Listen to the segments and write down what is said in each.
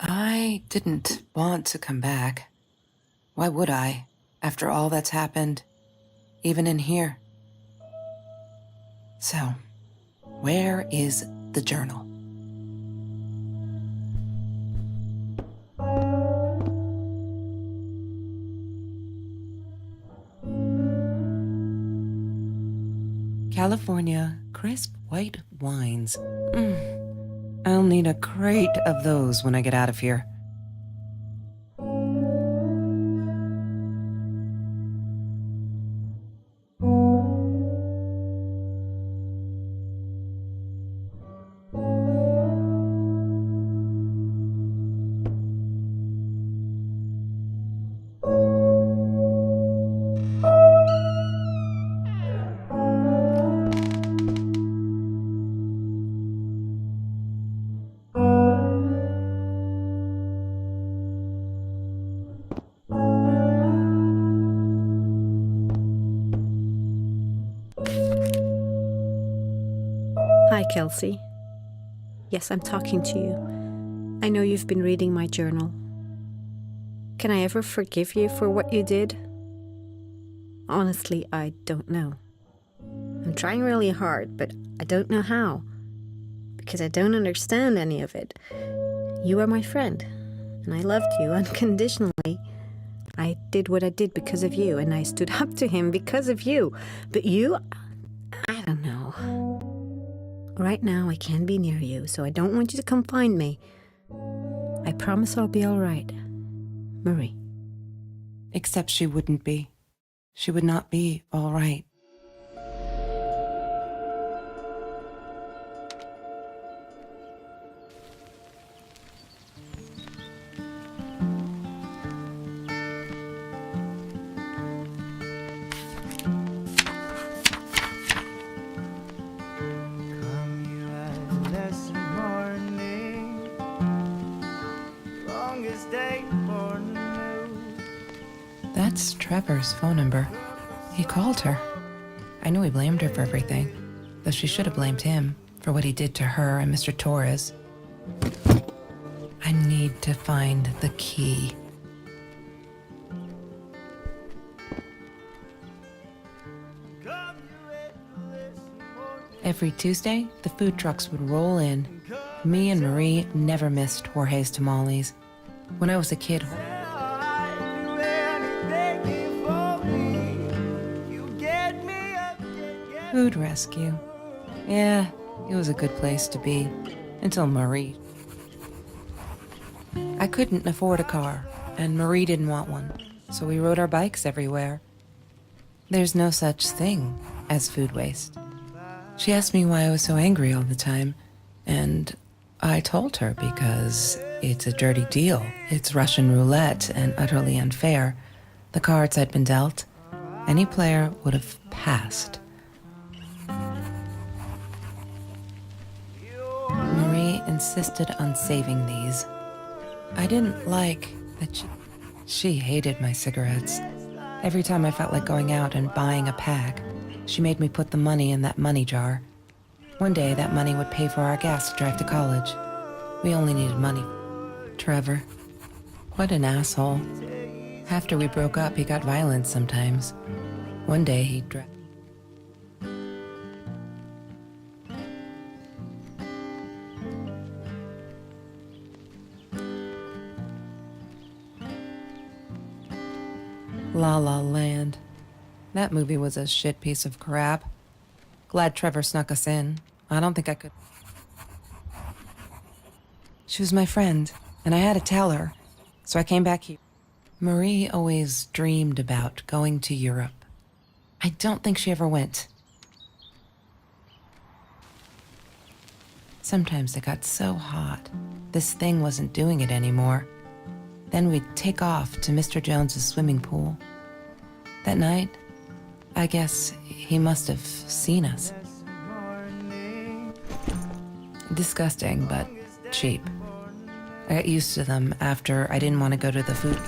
I didn't want to come back. Why would I, after all that's happened, even in here? So, where is the journal? California crisp white wines. I'll need a crate of those when I get out of here. Hi, Kelsey. Yes, I'm talking to you. I know you've been reading my journal. Can I ever forgive you for what you did? Honestly, I don't know. I'm trying really hard, but I don't know how. Because I don't understand any of it. You are my friend, and I loved you unconditionally. I did what I did because of you, and I stood up to him because of you. But you, I don't know. Right now, I can't be near you, so I don't want you to come find me. I promise I'll be all right. Marie. Except she wouldn't be. She would not be all right. That's Trevor's phone number. He called her. I knew he blamed her for everything, though she should have blamed him for what he did to her and Mr. Torres. I need to find the key. Every Tuesday, the food trucks would roll in. Me and Marie never missed Jorge's tamales. When I was a kid, food rescue. Yeah, it was a good place to be, until Marie. I couldn't afford a car, and Marie didn't want one, so we rode our bikes everywhere. There's no such thing as food waste. She asked me why I was so angry all the time, and I told her because it's a dirty deal. It's Russian roulette and utterly unfair. The cards I'd been dealt, any player would have passed. Marie insisted on saving these. I didn't like that she hated my cigarettes. Every time I felt like going out and buying a pack, she made me put the money in that money jar. One day, that money would pay for our gas to drive to college. We only needed money. Trevor. What an asshole. After we broke up, he got violent sometimes. One day, he La La Land. That movie was a shit piece of crap. Glad Trevor snuck us in. I don't think I could. She was my friend, and I had to tell her, so I came back here. Marie always dreamed about going to Europe. I don't think she ever went. Sometimes it got so hot, this thing wasn't doing it anymore. Then we'd take off to Mr. Jones's swimming pool. That night, I guess he must have seen us. Disgusting, but cheap. I got used to them after I didn't want to go to the food.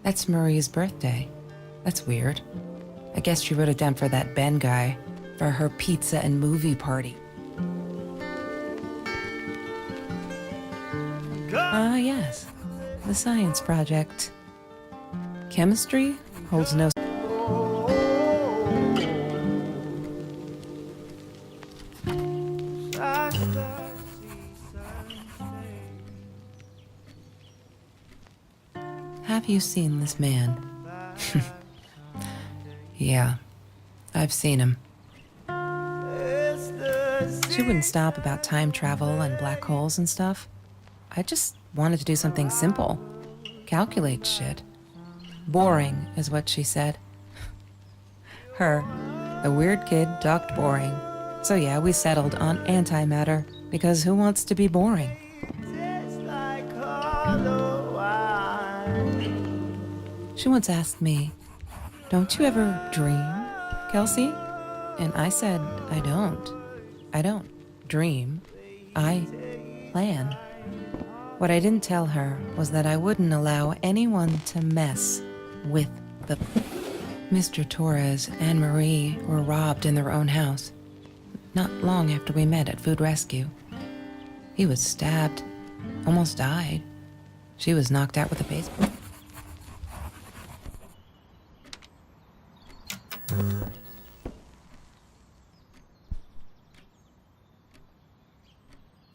That's Marie's birthday. That's weird. I guess she wrote it down for that Ben guy, for her pizza and movie party. Ah, yes. The science project. Chemistry holds no... Have you seen this man? Yeah, I've seen him. She wouldn't stop about time travel and black holes and stuff. I just wanted to do something simple. Calculate shit. Boring is what she said. Her, the weird kid, talked boring. So yeah, we settled on antimatter, because who wants to be boring? She once asked me, "Don't you ever dream, Kelsey?" And I said, I don't. I don't dream. I plan. What I didn't tell her was that I wouldn't allow anyone to mess with the... Mr. Torres and Marie were robbed in their own house, not long after we met at Food Rescue. He was stabbed, almost died. She was knocked out with a baseball.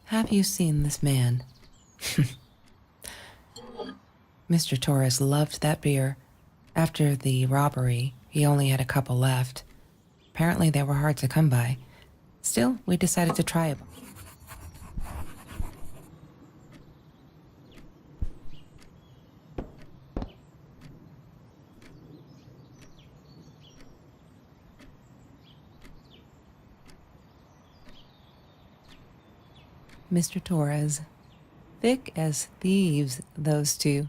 Have you seen this man? Mr. Torres loved that beer. After the robbery, he only had a couple left. Apparently they were hard to come by. Still, we decided to try it. Mr. Torres. Thick as thieves, those two.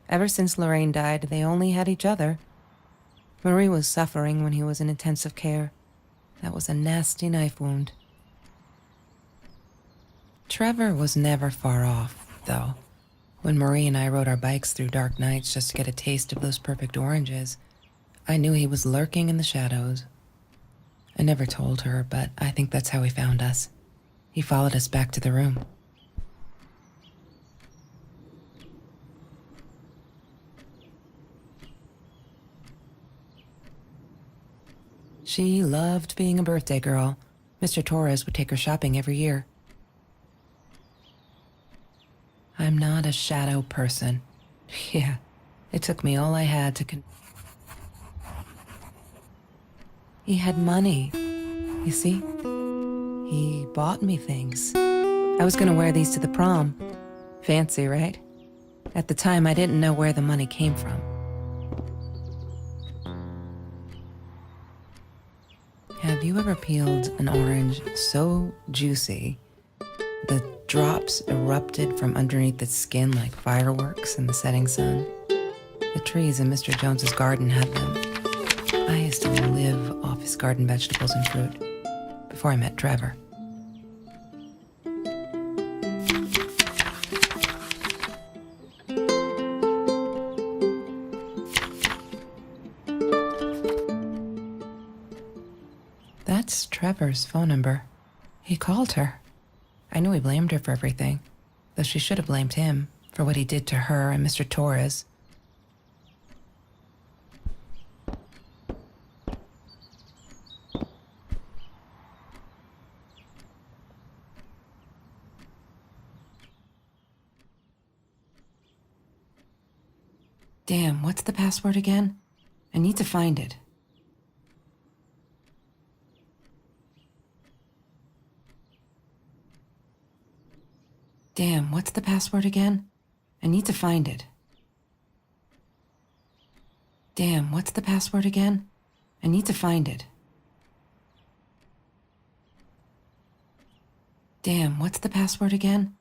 Ever since Lorraine died, they only had each other. Marie was suffering when he was in intensive care. That was a nasty knife wound. Trevor was never far off, though. When Marie and I rode our bikes through dark nights just to get a taste of those perfect oranges, I knew he was lurking in the shadows. I never told her, but I think that's how he found us. He followed us back to the room. She loved being a birthday girl. Mr. Torres would take her shopping every year. I'm not a shadow person. Yeah, it took me all I had to He had money, you see? He bought me things. I was gonna wear these to the prom. Fancy, right? At the time, I didn't know where the money came from. Have you ever peeled an orange so juicy the drops erupted from underneath its skin like fireworks in the setting sun? The trees in Mr. Jones's garden had them. I used to live off his garden vegetables and fruit before I met Trevor. That's Trevor's phone number. He called her. I knew he blamed her for everything, though she should have blamed him for what he did to her and Mr. Torres. Damn, what's the password again? I need to find it. Damn, what's the password again? I need to find it. Damn, what's the password again? I need to find it. Damn, what's the password again?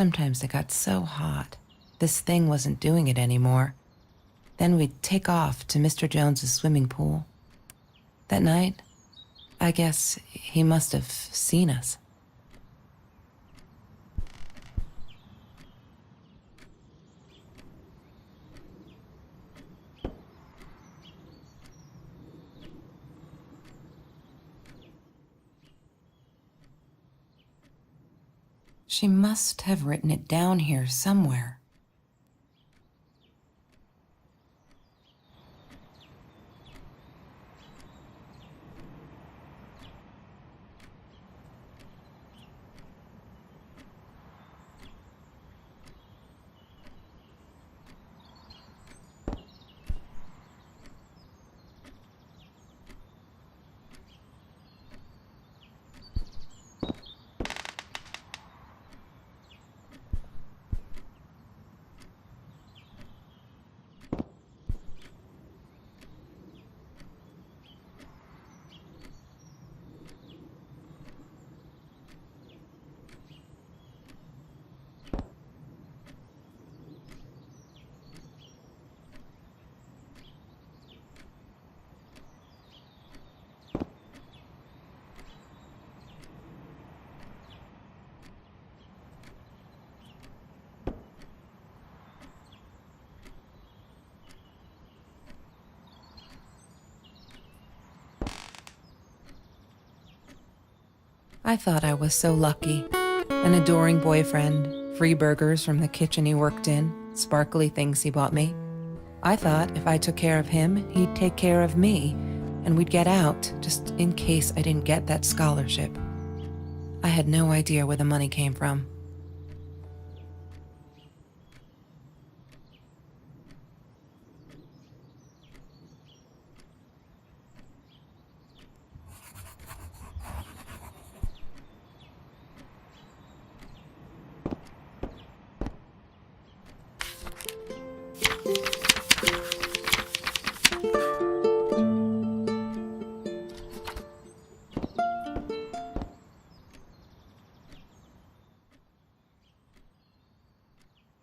Sometimes it got so hot, this thing wasn't doing it anymore. Then we'd take off to Mr. Jones's swimming pool. That night, I guess he must have seen us. She must have written it down here somewhere. I thought I was so lucky. An adoring boyfriend, free burgers from the kitchen he worked in, sparkly things he bought me. I thought if I took care of him, he'd take care of me, and we'd get out, just in case I didn't get that scholarship. I had no idea where the money came from.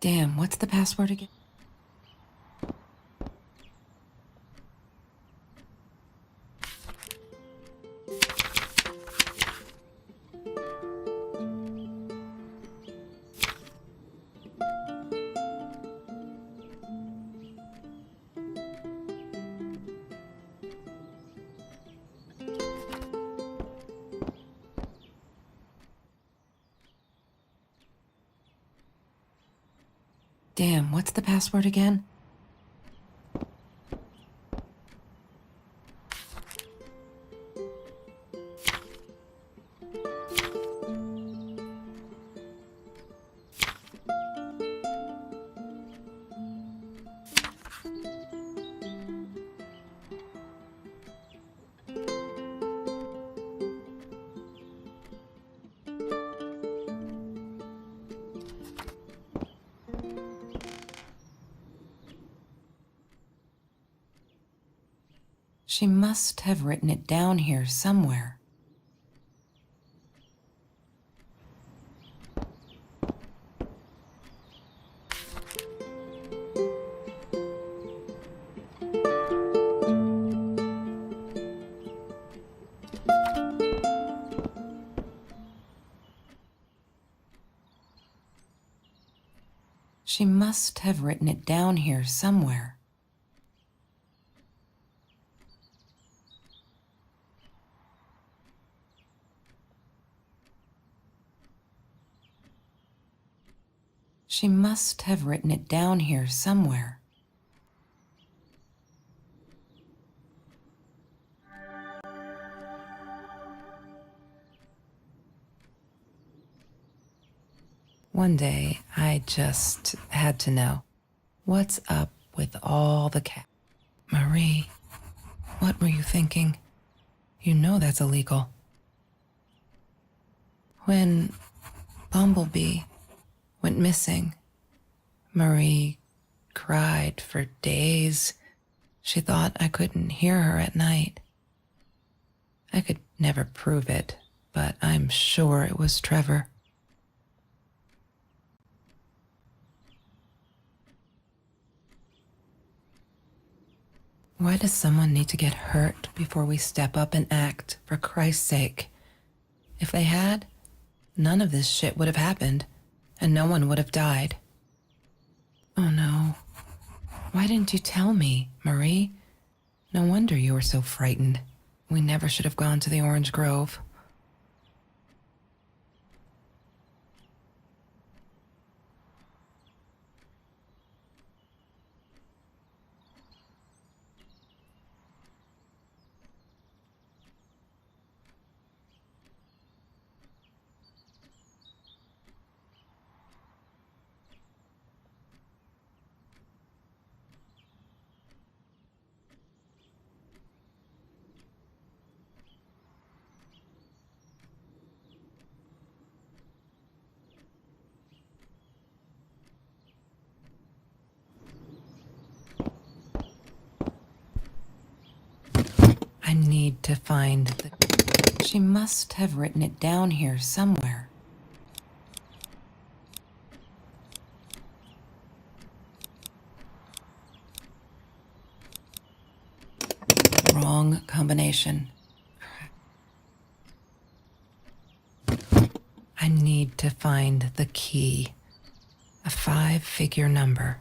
Damn, what's the password again? Damn, what's the password again? She must have written it down here somewhere. She must have written it down here somewhere. She must have written it down here somewhere. One day, I just had to know. What's up with all the cat? Marie, what were you thinking? You know that's illegal. When Bumblebee went missing, Marie cried for days. She thought I couldn't hear her at night. I could never prove it, but I'm sure it was Trevor. Why does someone need to get hurt before we step up and act, for Christ's sake? If they had, none of this shit would have happened, and no one would have died. Oh no. Why didn't you tell me, Marie? No wonder you were so frightened. We never should have gone to the Orange Grove. I need to find the... She must have written it down here somewhere. Wrong combination. I need to find the key. A 5-figure number.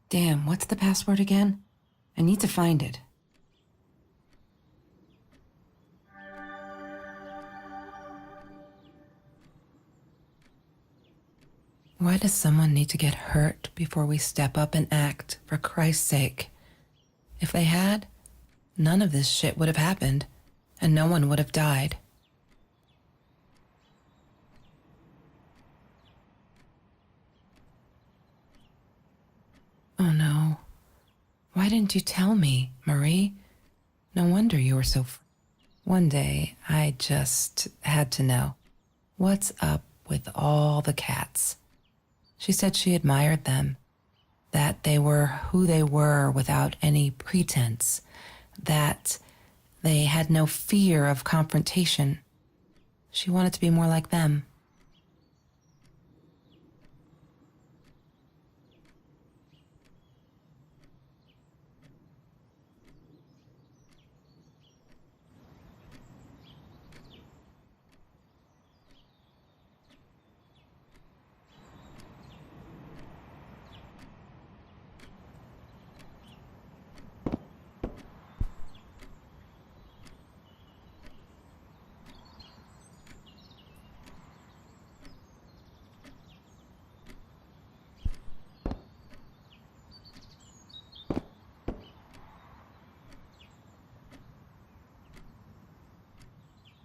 Damn, what's the password again? I need to find it. Why does someone need to get hurt before we step up and act, for Christ's sake? If they had, none of this shit would have happened, and no one would have died. Oh no. Why didn't you tell me, Marie? No wonder you were so... One day, I just had to know. What's up with all the cats? She said she admired them, that they were who they were without any pretense, that they had no fear of confrontation. She wanted to be more like them.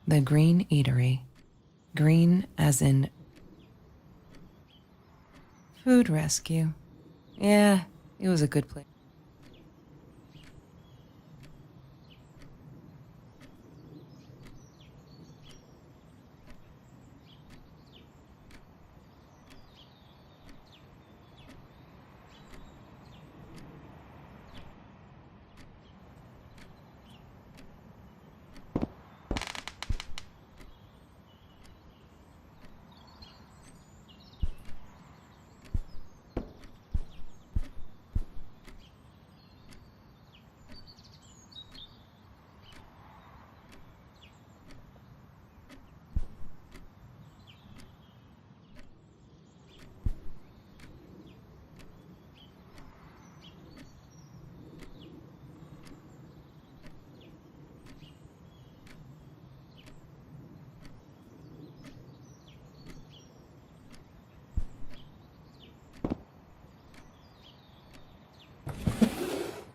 The Green Eatery. Green as in food rescue. Yeah, it was a good place.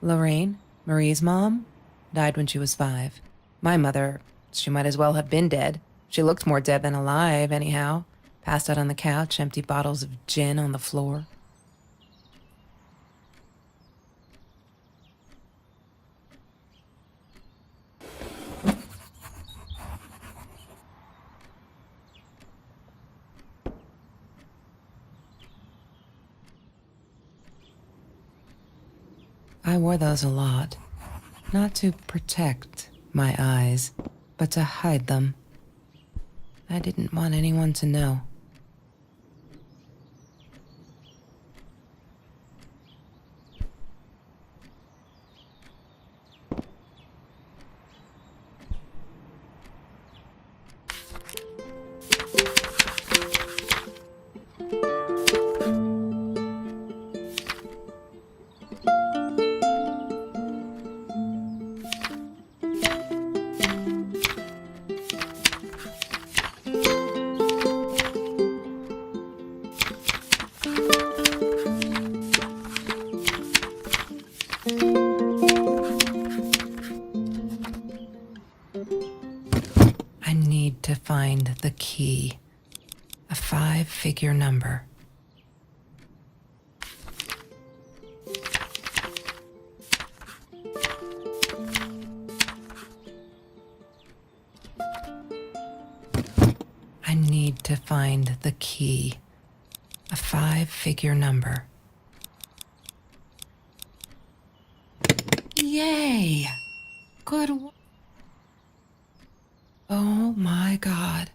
Lorraine, Marie's mom, died when she was 5. My mother, she might as well have been dead. She looked more dead than alive, anyhow. Passed out on the couch, empty bottles of gin on the floor. I wore those a lot. Not to protect my eyes, but to hide them. I didn't want anyone to know. I need to find the key. A 5-figure number. I need to find the key. A 5-figure number. Yay! Good. Oh my God.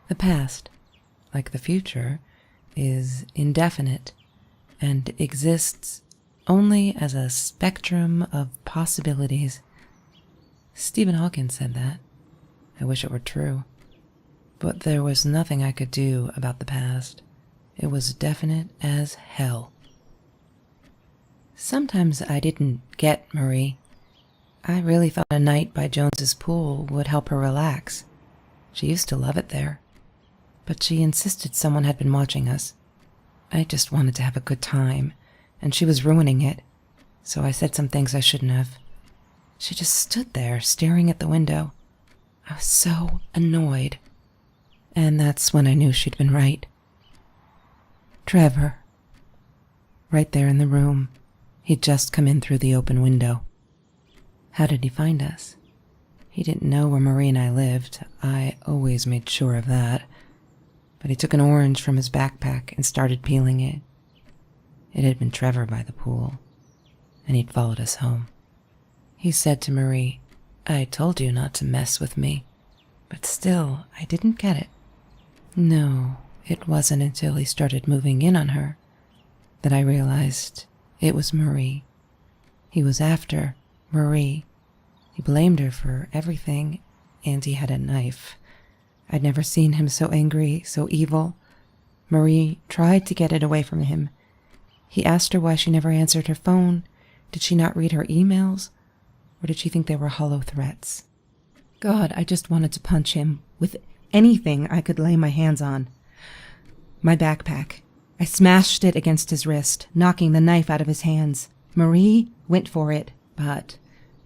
The past, like the future, is indefinite and exists only as a spectrum of possibilities. Stephen Hawking said that. I wish it were true. But there was nothing I could do about the past. It was definite as hell. Sometimes I didn't get Marie. I really thought a night by Jones's pool would help her relax. She used to love it there. But she insisted someone had been watching us. I just wanted to have a good time, and she was ruining it, so I said some things I shouldn't have. She just stood there, staring at the window. I was so annoyed. And that's when I knew she'd been right. Trevor. Right there in the room. He'd just come in through the open window. How did he find us? He didn't know where Marie and I lived. I always made sure of that. But he took an orange from his backpack and started peeling it. It had been Trevor by the pool, and he'd followed us home. He said to Marie, "I told you not to mess with me." But still, I didn't get it. No, it wasn't until he started moving in on her that I realized it was Marie. He was after Marie. He blamed her for everything, and he had a knife. I'd never seen him so angry, so evil. Marie tried to get it away from him. He asked her why she never answered her phone. Did she not read her emails? Or did she think they were hollow threats? God, I just wanted to punch him with anything I could lay my hands on. My backpack. I smashed it against his wrist, knocking the knife out of his hands. Marie went for it, but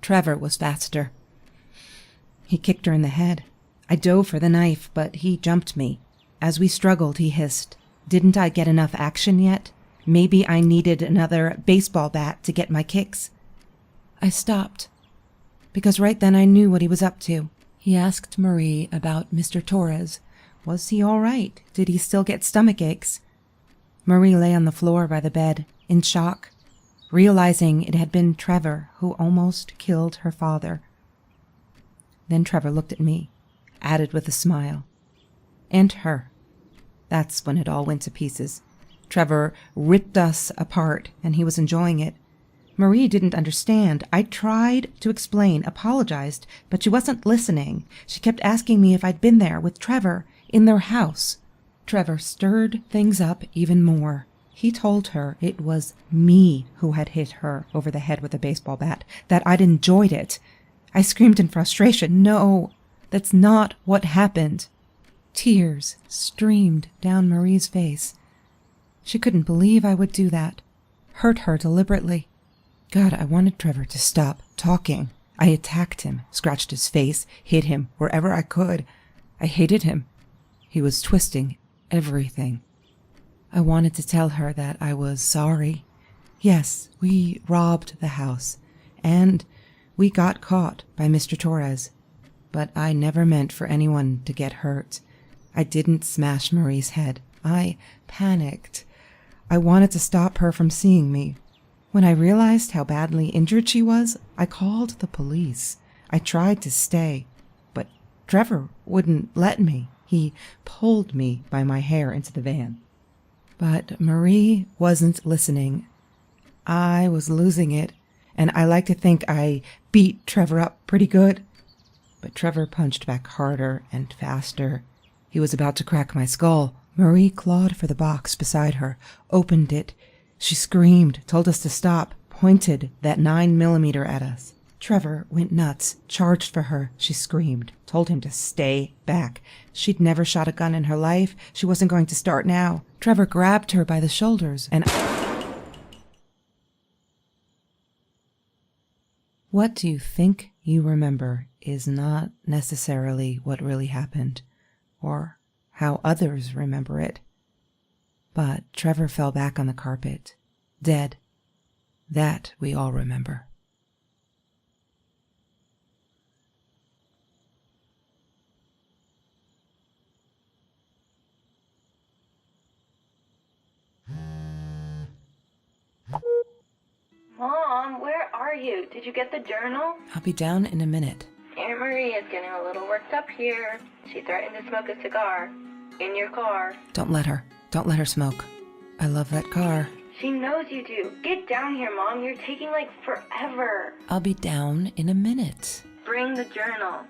Trevor was faster. He kicked her in the head. I dove for the knife, but he jumped me. As we struggled, he hissed, "Didn't I get enough action yet? Maybe I needed another baseball bat to get my kicks." I stopped, because right then I knew what he was up to. He asked Marie about Mr. Torres. Was he all right? Did he still get stomach aches? Marie lay on the floor by the bed, in shock, realizing it had been Trevor who almost killed her father. Then Trevor looked at me, added with a smile. And her. That's when it all went to pieces. Trevor ripped us apart, and he was enjoying it. Marie didn't understand. I tried to explain, apologized, but she wasn't listening. She kept asking me if I'd been there with Trevor in their house. Trevor stirred things up even more. He told her it was me who had hit her over the head with a baseball bat, that I'd enjoyed it. I screamed in frustration, "No, that's not what happened." Tears streamed down Marie's face. She couldn't believe I would do that. Hurt her deliberately. God, I wanted Trevor to stop talking. I attacked him, scratched his face, hit him wherever I could. I hated him. He was twisting everything. I wanted to tell her that I was sorry. Yes, we robbed the house, and we got caught by Mr. Torres. But I never meant for anyone to get hurt. I didn't smash Marie's head. I panicked. I wanted to stop her from seeing me. When I realized how badly injured she was, I called the police. I tried to stay, but Trevor wouldn't let me. He pulled me by my hair into the van. But Marie wasn't listening. I was losing it, and I like to think I beat Trevor up pretty good. But Trevor punched back harder and faster. He was about to crack my skull. Marie clawed for the box beside her, opened it. She screamed, told us to stop, pointed that 9mm at us. Trevor went nuts, charged for her. She screamed, told him to stay back. She'd never shot a gun in her life. She wasn't going to start now. Trevor grabbed her by the shoulders and... What you think you remember is not necessarily what really happened, or how others remember it. But Trevor fell back on the carpet, dead. That we all remember. Mom, where are you? Did you get the journal? I'll be down in a minute. Aunt Marie is getting a little worked up here. She threatened to smoke a cigar. In your car. Don't let her. Don't let her smoke. I love that car. She knows you do. Get down here, Mom. You're taking like forever. I'll be down in a minute. Bring the journal.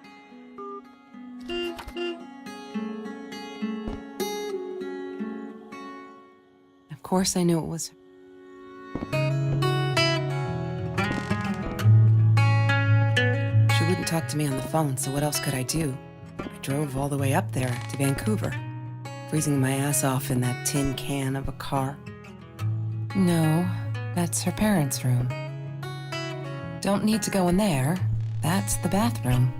Of course I knew it was... She wouldn't talk to me on the phone, so what else could I do? I drove all the way up there to Vancouver, freezing my ass off in that tin can of a car. No, that's her parents' room. Don't need to go in there. That's the bathroom.